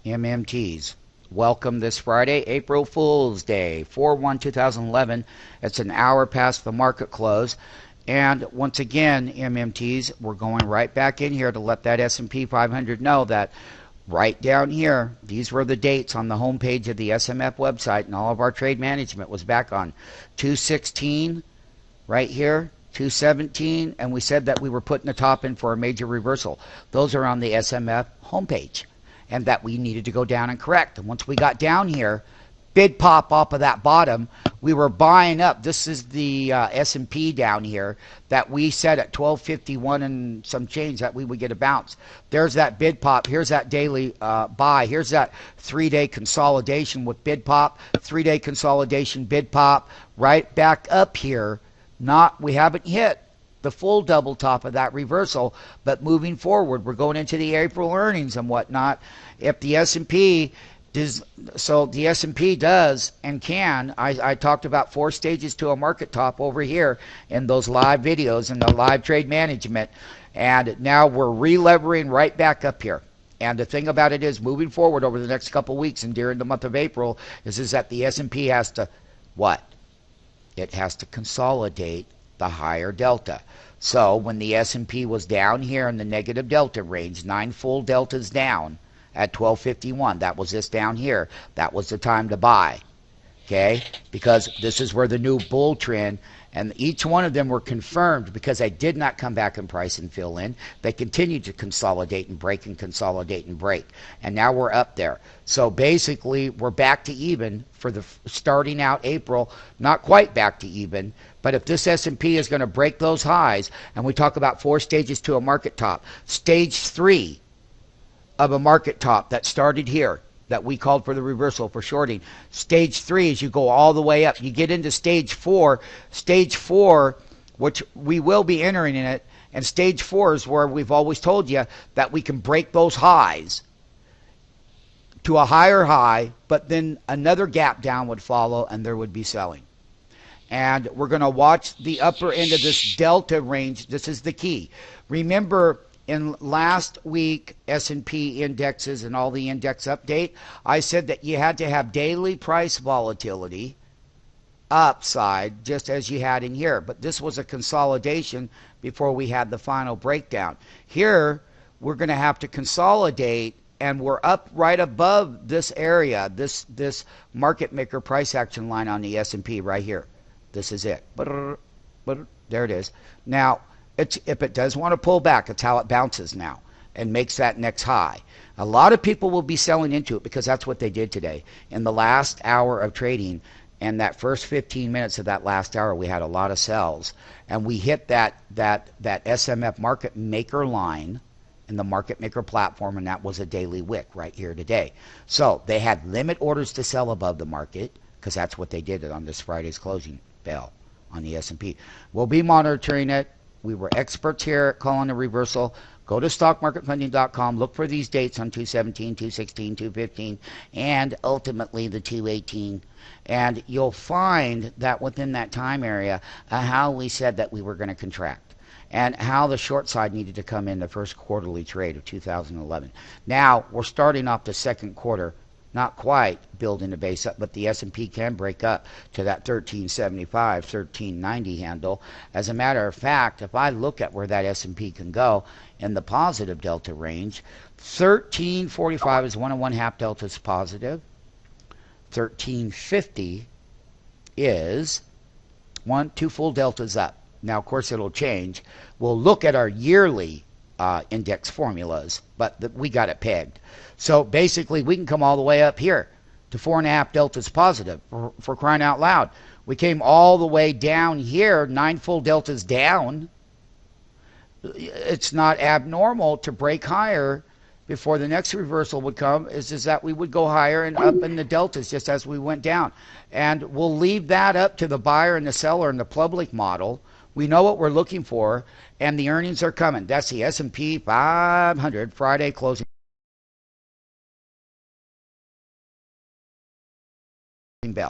MMTs. Welcome this Friday, April Fool's Day, 4/1/2011. It's an hour past the market close. And once again, MMTs, we're going right back in here to let that S&P 500 know that right down here, these were the dates on the home page of the SMF website, and all of our trade management was back on 2/16 right here, 2/17, and we said that we were putting the top in for a major reversal. Those are on the SMF homepage, and that we needed to go down and correct. And once we got down here, bid pop off of that bottom, we were buying up. This is the S&P down here that we said at 1251 and some change that we would get a bounce. There's that bid pop. Here's that daily buy. Here's that 3-day consolidation with bid pop, 3-day consolidation, bid pop, right back up here. We haven't hit the full double top of that reversal, but moving forward, we're going into the April earnings and whatnot. If the S&P does, so the S&P does and can, I talked about 4 stages to a market top over here in those live videos and the live trade management, and now we're relevering right back up here. And the thing about it is, moving forward over the next couple weeks and during the month of April, is that the S&P has to, what? It has to consolidate the higher delta. So when the S&P was down here in the negative delta range, 9 full deltas down at 1251, that was this down here, that was the time to buy, okay? Because this is where the new bull trend, and each one of them were confirmed because they did not come back in price and fill in. They continued to consolidate and break and consolidate and break, and now we're up there. So basically we're back to even for the starting out April, not quite back to even, but if this S&P is going to break those highs, and we talk about 4 stages to a market top, stage 3 of a market top that started here, that we called for the reversal for shorting. Stage 3 is you go all the way up. You get into stage 4. Stage 4, which we will be entering in it, and stage 4 is where we've always told you that we can break those highs to a higher high, but then another gap down would follow and there would be selling. And we're going to watch the upper end of this delta range. This is the key. Remember, in last week S&P indexes and all the index update, I said that you had to have daily price volatility upside just as you had in here, but this was a consolidation before we had the final breakdown. Here we're going to have to consolidate, and we're up right above this area, this market maker price action line on the S&P right here. This is it. There it is. Now if it does want to pull back, it's how it bounces now and makes that next high. A lot of people will be selling into it because that's what they did today. In the last hour of trading and that first 15 minutes of that last hour, we had a lot of sells, and we hit that SMF market maker line in the market maker platform, and that was a daily wick right here today. So they had limit orders to sell above the market because that's what they did on this Friday's closing bell on the S&P. We'll be monitoring it. We were experts here at calling a reversal. Go to stockmarketfunding.com. Look for these dates on 217, 216, 215, and ultimately the 218. And you'll find that within that time area, how we said that we were going to contract and how the short side needed to come in the first quarterly trade of 2011. Now, we're starting off the second quarter, not quite building a base up, but the S&P can break up to that 1375, 1390 handle. As a matter of fact, if I look at where that S&P can go in the positive delta range, 1345 is 1 1/2 deltas positive. 1350 is 2 full deltas up. Now, of course, it'll change. We'll look at our yearly index formulas, but we got it pegged. So basically we can come all the way up here to 4 1/2 deltas positive for crying out loud. We came all the way down here, 9 full deltas down. It's not abnormal to break higher before the next reversal would come, is that we would go higher and up in the deltas just as we went down. And we'll leave that up to the buyer and the seller and the public model. We know what we're looking for, and the earnings are coming. That's the S&P 500 Friday closing.